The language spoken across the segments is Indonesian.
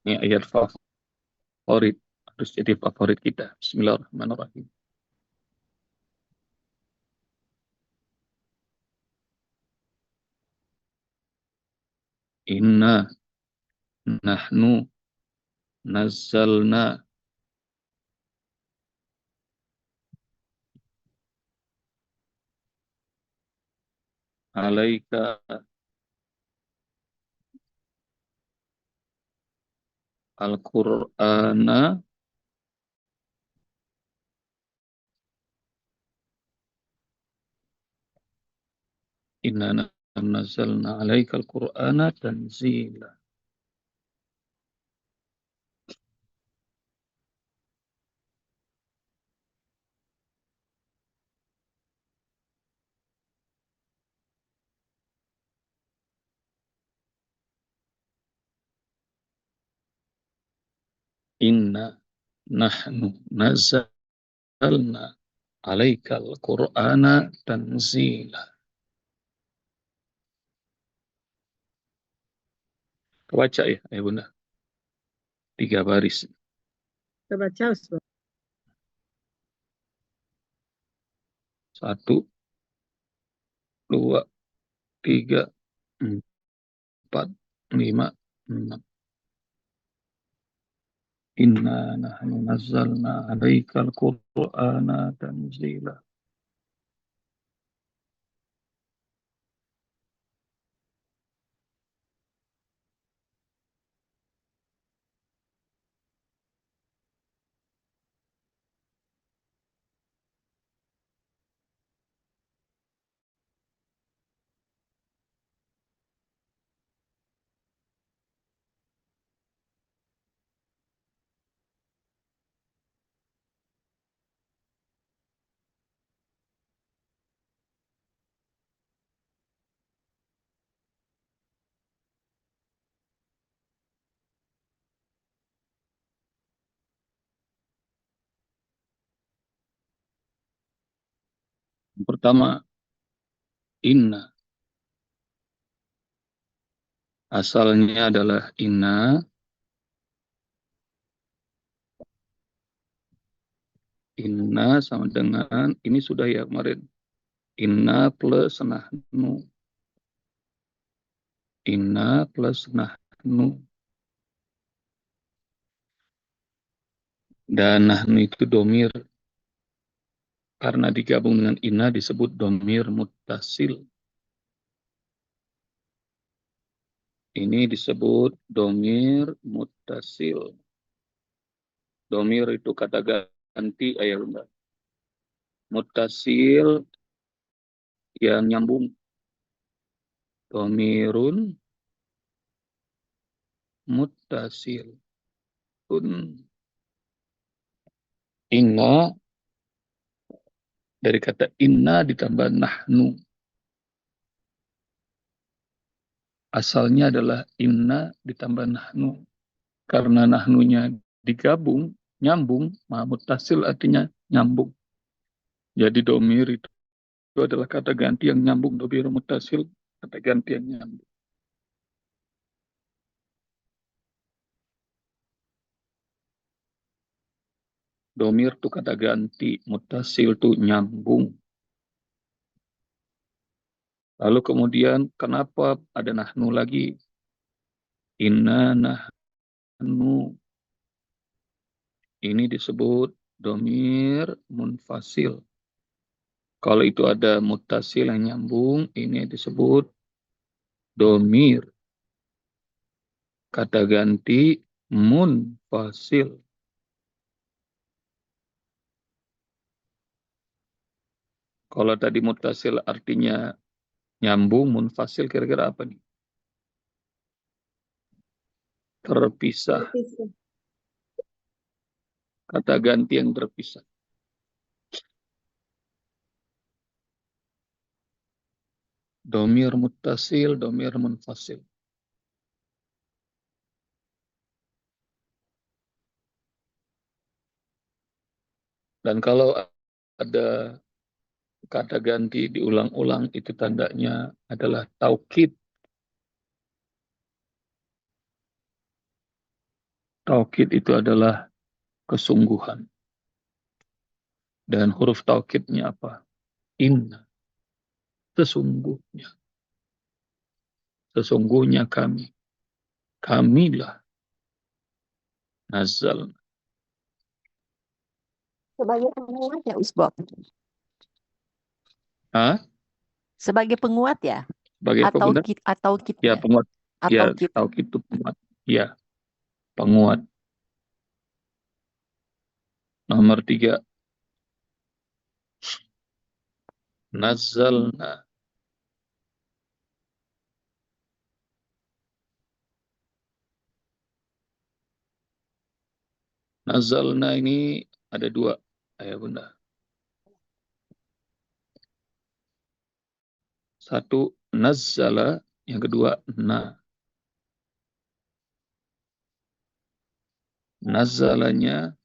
Ini ayat favorit, harus jadi favorit kita. Bismillahirrahmanirrahim. Inna nahnu nazzalna alaika al-Qur'ana. Inna nazzalna alaika al-Qur'ana tanzila. Inna nahnu nazzalna alaika al-Qur'ana tanzila. Baca ya Bunda. 3 baris. Kita baca, Ustaz. 1, 2, 3, 4, 5, 6. Inna nahnu nazzalna alaikal Qur'ana tanzila. Yang pertama, inna. Asalnya adalah inna. Inna sama dengan, ini sudah ya kemarin. Inna plus nahnu. Inna plus nahnu. Dan nahnu itu domir. Karena digabung dengan inna disebut domir muttasil. Ini disebut domir muttasil. Domir itu kata ganti ayat Bunda. Muttasil yang nyambung. Domirun muttasil. Inna dari kata inna ditambah nahnu. Asalnya adalah inna ditambah nahnu. Karena nahnunya digabung, nyambung, muttasil artinya nyambung. Jadi domir itu adalah kata ganti yang nyambung. Domir muttasil, kata ganti yang nyambung. Domir itu kata ganti, muttasil itu nyambung. Lalu kemudian kenapa ada nahnu lagi? Inna nahnu. Ini disebut domir munfasil. Kalau itu ada muttasil yang nyambung, ini disebut domir. Kata ganti munfasil. Kalau tadi muttasil artinya nyambung, munfasil kira-kira apa nih? Terpisah. Kata ganti yang terpisah. Domir muttasil, domir munfasil. Dan kalau ada kata ganti diulang-ulang, itu tandanya adalah taukid. Taukid itu adalah kesungguhan. Dan huruf taukidnya apa? Inna. Sesungguhnya. Sesungguhnya kami. Kamilah nazal. Sebagai penguat ya, Usbok. Hah? Sebagai penguat ya? Sebagai Atau pemuda? atau kita Ya, penguat. atau Ya, kita. taukid itu penguat. Ya, penguat. Nomor 3. Nazalna. Nazalna ini ada 2. Ayah bunda. 1 nazala, yang kedua na. Nazalanya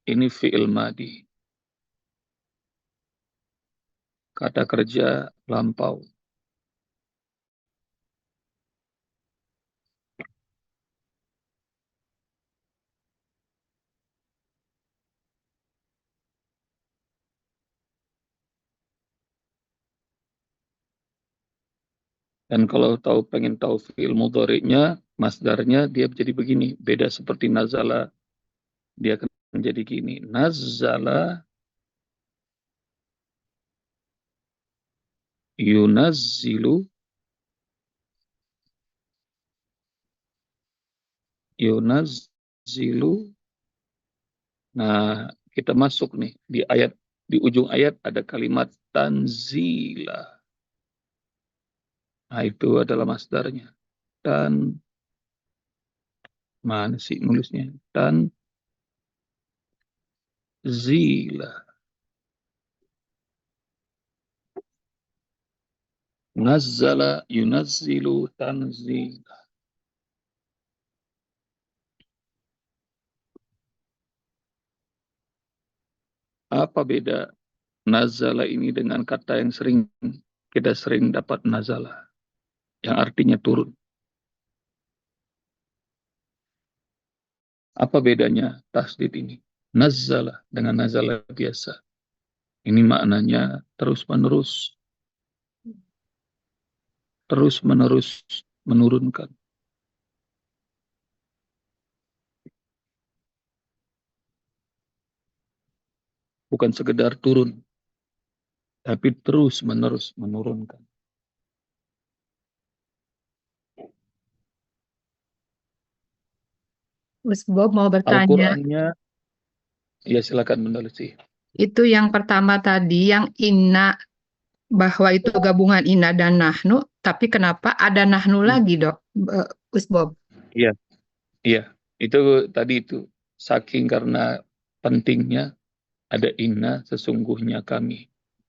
ini fi'il madi. Kata kerja lampau. Dan kalau pengen tahu fi'il mudhari'nya, masdarnya dia jadi begini. Beda seperti nazala. Dia akan menjadi gini. Nazala yunazzilu. Yunazzilu. Nah, kita masuk nih di ayat, di ujung ayat ada kalimat tanzila. Nah, itu adalah masdarnya. Dan mana sih nulisnya? Tanzila. Nazzala yunazzilu tanzila. Apa beda nazala ini dengan kata yang kita sering dapat nazala, yang artinya turun? Apa bedanya tasdid ini? Nazala dengan nazala biasa. Ini maknanya terus-menerus. Terus-menerus menurunkan. Bukan sekedar turun, tapi terus-menerus menurunkan. Usbok mau bertanya, Al-Qur'annya, ya silakan Bunda Lucy. itu yang pertama tadi, yang inna, bahwa itu gabungan inna dan nahnu, tapi kenapa ada nahnu lagi, Dok? Usbok. Iya, iya. Itu tadi itu. Saking karena pentingnya ada inna, sesungguhnya kami.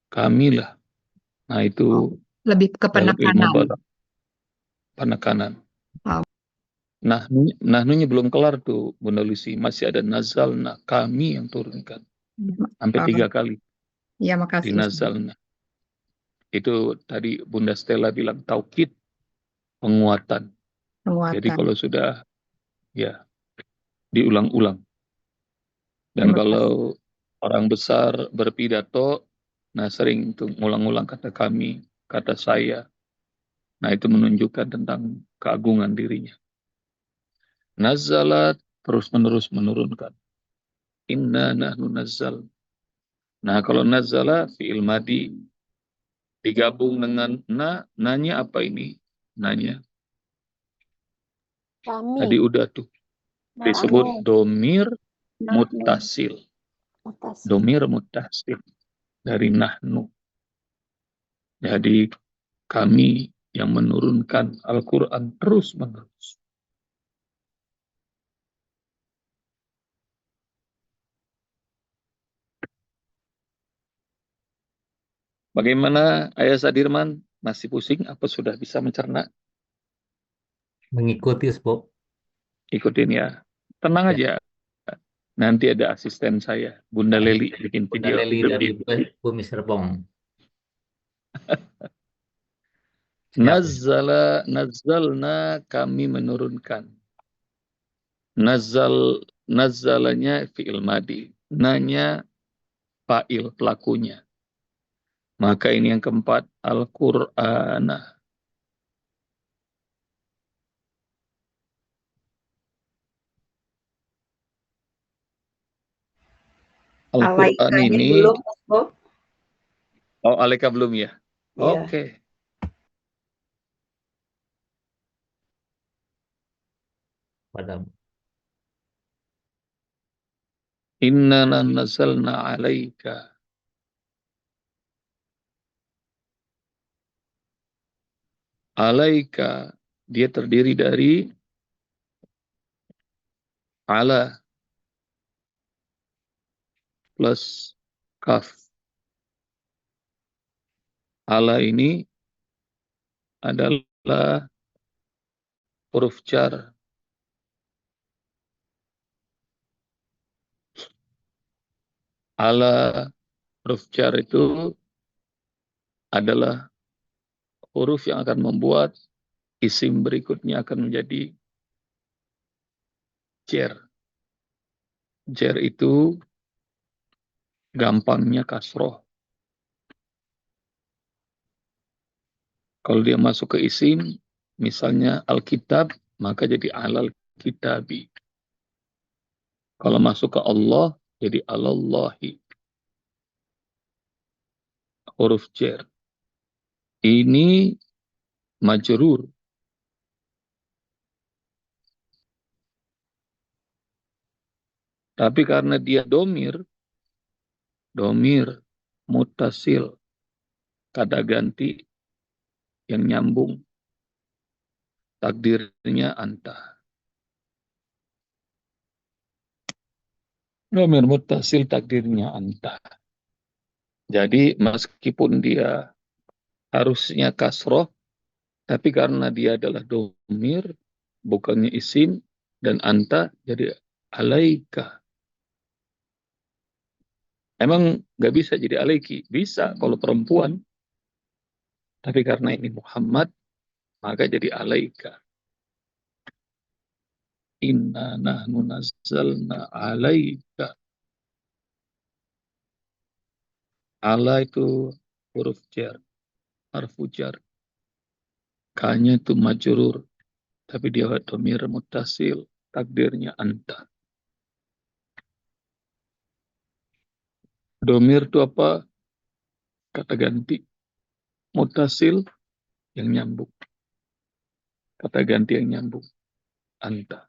Kamilah. Nah, itu Lebih ke dalam ilmu penekanan. balaghah, penekanan. Oh. Nahnunya belum kelar tuh, Bunda Lucy. Masih ada nazalna, kami yang turunkan. Sampai 3 kali Ya, di makasih. nazalna. Itu tadi Bunda Stella bilang taukid, penguatan. Jadi Penguatan. kalau sudah, ya, diulang-ulang. Dan Terima kasih. kalau orang besar berpidato, nah sering tuh ngulang-ulang kata kami, kata saya. Nah, itu menunjukkan tentang keagungan dirinya. Nazala terus-menerus menurunkan. Inna nahnu nazzal. Nah, kalau nazala fi'il madi digabung dengan nanya apa ini? Nanya. Kami. Tadi udah tuh disebut domir muttasil. Domir muttasil dari nahnu. Jadi kami yang menurunkan Al-Quran terus-menerus. Bagaimana Ayah Sadirman? Masih pusing? Apa sudah bisa mencerna? Mengikuti, Usbok. Ikutin ya. Tenang aja. Nanti ada asisten saya, Bunda Leli, bikin Bunda video. Leli dari Bumi Serpong. Nazzalna kami menurunkan. Nazzalanya fi'il madi. Nanya fa'il pelakunya. Maka ini yang keempat, Al-Qur'ana. Al-Qur'an Alaikanya ini, belum, Mas Bob. oh alaika belum ya? Iya. Oke. Padamu. Inna nazzalna alaika. Alaika, dia terdiri dari ala plus kaf. Ala ini adalah huruf jar. Ala huruf jar itu adalah huruf yang akan membuat isim berikutnya akan menjadi jar. Jar itu gampangnya kasroh. Kalau dia masuk ke isim, misalnya Alkitab, maka jadi alal kitabi. Kalau masuk ke Allah, jadi alallahi. Huruf jar. Ini majrur. Tapi karena dia domir mutasil, kata ganti yang nyambung, takdirnya anta. Domir mutasil takdirnya anta. Jadi meskipun dia harusnya kasroh, tapi karena dia adalah domir, bukannya isim, dan anta, jadi alaika. Emang nggak bisa jadi alaiki? Bisa kalau perempuan. Tapi karena ini Muhammad, maka jadi alaika. Inna nahnu nazzalna alaika. Ala itu huruf jar, harfu jar. Kanya itu majrur, tapi dia dhamir muttasil, takdirnya anta. Dhamir itu apa? Kata ganti. Muttasil yang nyambung. Kata ganti yang nyambung. Anta.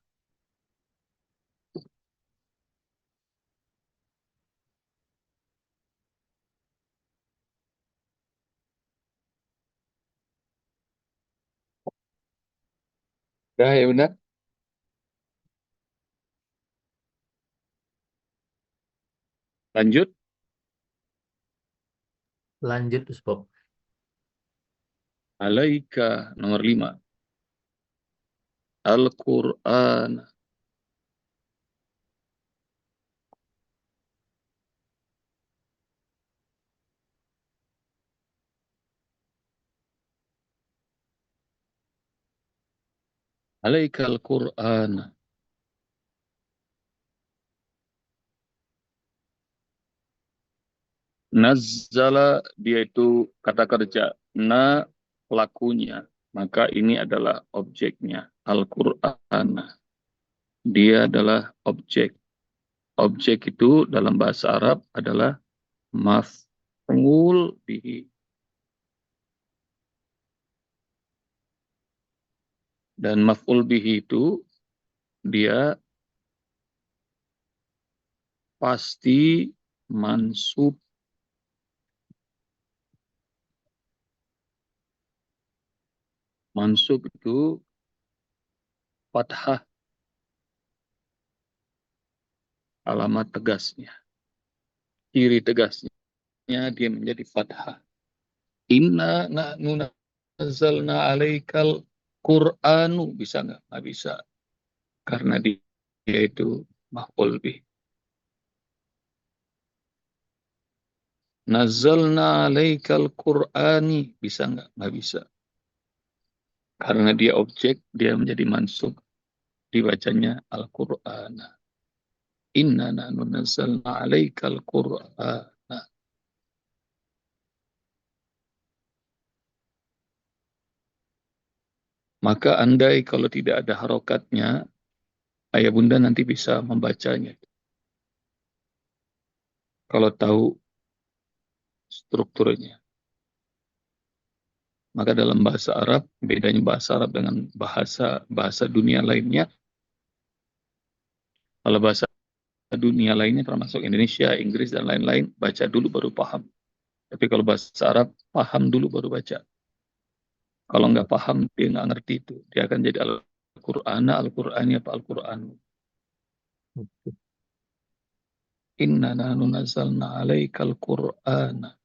Dah ya benar? Lanjut. Lanjut, Ustaz. Alaika nomor 5. Al-Qur'an. Alaika Al-Qur'an. Nazzala dia itu kata kerja. Na pelakunya. Maka ini adalah objeknya. Al-Qur'an. Dia adalah objek. Objek itu dalam bahasa Arab adalah maf'ul bihi. Dan maf'ul bihi itu dia pasti mansub. Mansub itu fathah, alamat tegasnya. Ciri tegasnya dia menjadi fathah. Inna nahnu nazzalna alaikal Qur'anu. Bisa nggak? Nggak bisa. Karena dia itu maf'ul bih. Nazzalna alaikal Qur'ani. Bisa nggak? Nggak bisa. Karena dia objek, dia menjadi mansub, dibacanya Al-Qur'an. Inna nahnu nazzalna 'alaikal Qur'an. Maka andai kalau tidak ada harokatnya, ayah bunda nanti bisa membacanya. Kalau tahu strukturnya. Maka dalam bahasa Arab, bedanya bahasa Arab dengan bahasa dunia lainnya. Kalau bahasa dunia lainnya termasuk Indonesia, Inggris, dan lain-lain, baca dulu baru paham. Tapi kalau bahasa Arab, paham dulu baru baca. Kalau nggak paham, dia nggak ngerti itu. Dia akan jadi Al-Qur'ana, Al-Qur'ani apa Al-Qur'an. Inna nahnu nazzalna 'alaikal Qur'ana.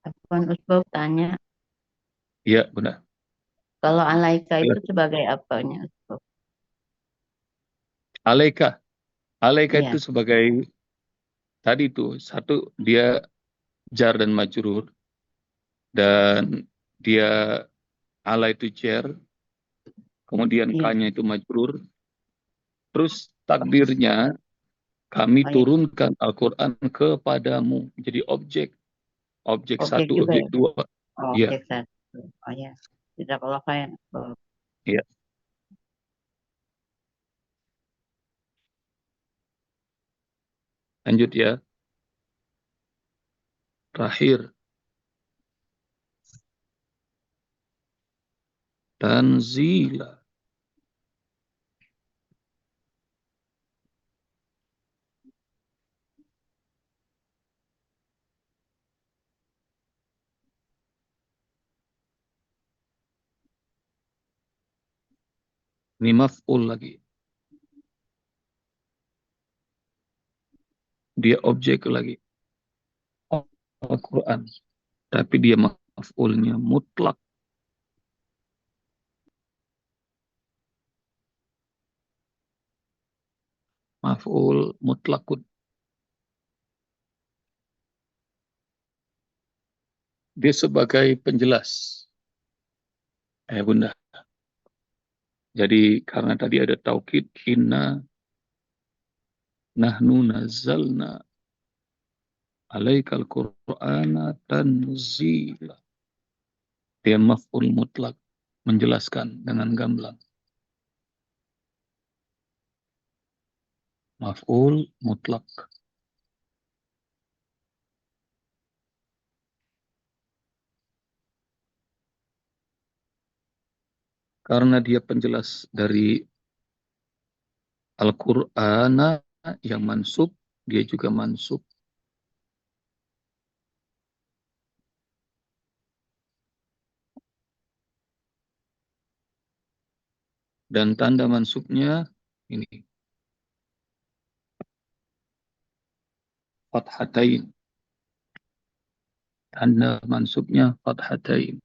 Afwan Usbab tanya, Iya, benar. kalau alaika Iya. itu sebagai apanya Usbab? Alaika. Alaika Iya. itu sebagai, tadi itu, satu, dia jar dan majrur. Dan dia ala itu jar. Kemudian Iya. K-nya itu majrur. Terus takdirnya, kami Oh, iya. turunkan Al-Quran kepadamu. Jadi objek. Objek Objek satu, juga objek ya? dua. Oh, Iya. objek satu. Oh ya. Tidak kalau kayak Iya. Lanjut ya. Terakhir. Tanzila. Ini maf'ul lagi. Dia objek lagi. Al-Quran. Tapi dia maf'ulnya mutlak. Maf'ul mutlakun. Dia sebagai penjelas. Bunda. Jadi karena tadi ada taukid, inna nahnu nazzalna 'alaikal Qur'ana tanzila. Dia maf'ul mutlak, menjelaskan dengan gamblang. Maf'ul mutlak. Karena dia penjelas dari Al-Qur'ana yang mansub, dia juga mansub. Dan tanda mansubnya ini. Fathatain. Tanda mansubnya fathatain.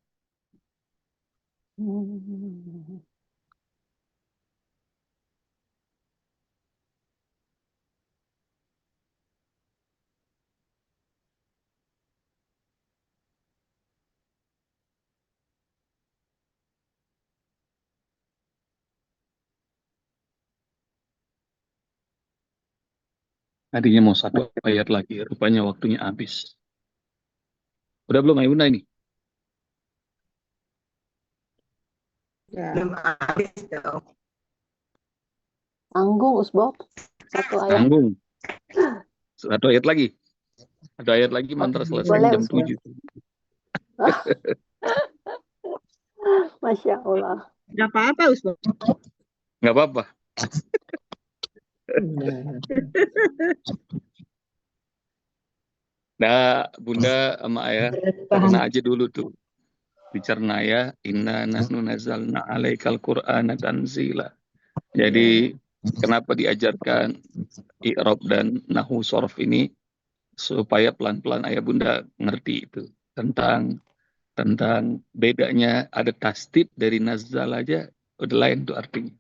Tadinya mau satu ayat lagi, rupanya waktunya habis. Udah belum Ayunda ini? Belum habis dong. Tanggung Usbab. Satu ayat. Tanggung. Satu ayat lagi. Ada ayat lagi mantra selesai Boleh, jam Ustaz. 7. Masya Allah. Nggak apa-apa, Usbab. Nggak apa-apa. Nah, Bunda sama Ayah, pernah aja dulu tuh. Dicerna ya, inna nahnu nazzalna 'alaikal Qur'ana tanzila. Jadi, kenapa diajarkan i'rab dan nahwu sharaf ini? Supaya pelan-pelan Ayah Bunda ngerti itu. Tentang bedanya ada tasdid dari nazzal aja Udah lain tuh artinya.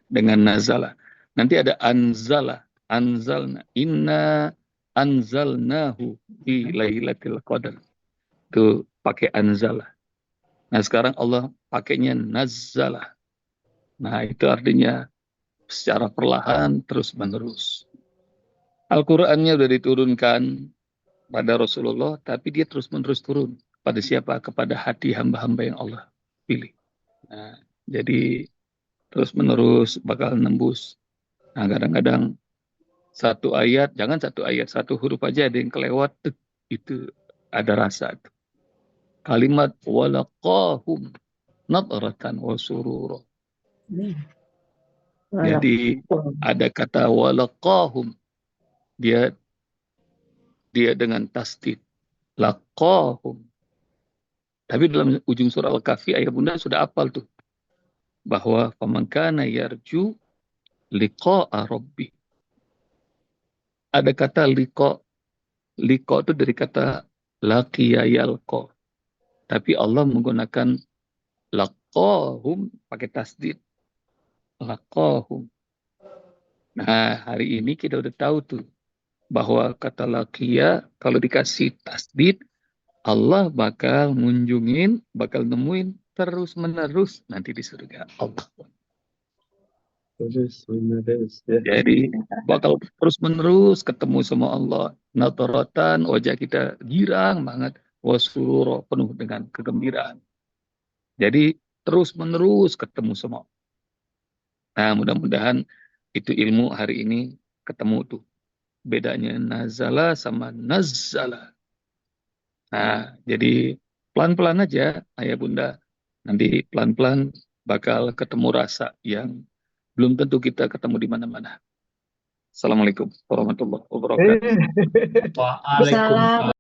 Dengan nazala. Nanti ada anzala. Anzalna. Inna anzalnahu fi lailatul qadar. Itu pakai anzala. Nah sekarang Allah pakainya nazzala. Nah itu artinya secara perlahan terus menerus. Al-Qur'annya sudah diturunkan pada Rasulullah, tapi dia terus menerus turun. Pada siapa? Kepada hati hamba-hamba yang Allah pilih. Nah, jadi terus menerus bakal nembus. Nah kadang-kadang satu ayat, jangan satu ayat, satu huruf aja ada yang kelewat, itu ada rasa. Kalimat walaqahum nadratan wa surura. Jadi ada kata walaqahum, dia dengan tasdid laqahum. Tapi dalam ujung surah Al-Kahfi ayat bunda sudah hafal tuh bahwa faman kana yarju liqa'a rabbi. Ada kata liqa. Liqa itu dari kata laqiya yalqa. Tapi Allah menggunakan laqahum pakai tasdid. Laqahum. Nah, hari ini kita udah tahu tuh bahwa kata laqiya kalau dikasih tasdid, Allah bakal ngunjungin, bakal nemuin terus menerus nanti di surga Allah. Terus menerus ya. Jadi bakal terus menerus ketemu sama Allah. Nataratan, wajah kita girang banget. Wasururo, penuh dengan kegembiraan. Jadi terus menerus ketemu sama Allah. Nah mudah-mudahan itu ilmu hari ini ketemu tuh. Bedanya nazala sama nazzala. Nah jadi pelan-pelan aja ayah bunda. Nanti pelan-pelan bakal ketemu rasa yang belum tentu kita ketemu di mana-mana. Assalamualaikum warahmatullahi wabarakatuh. Waalaikumsalam.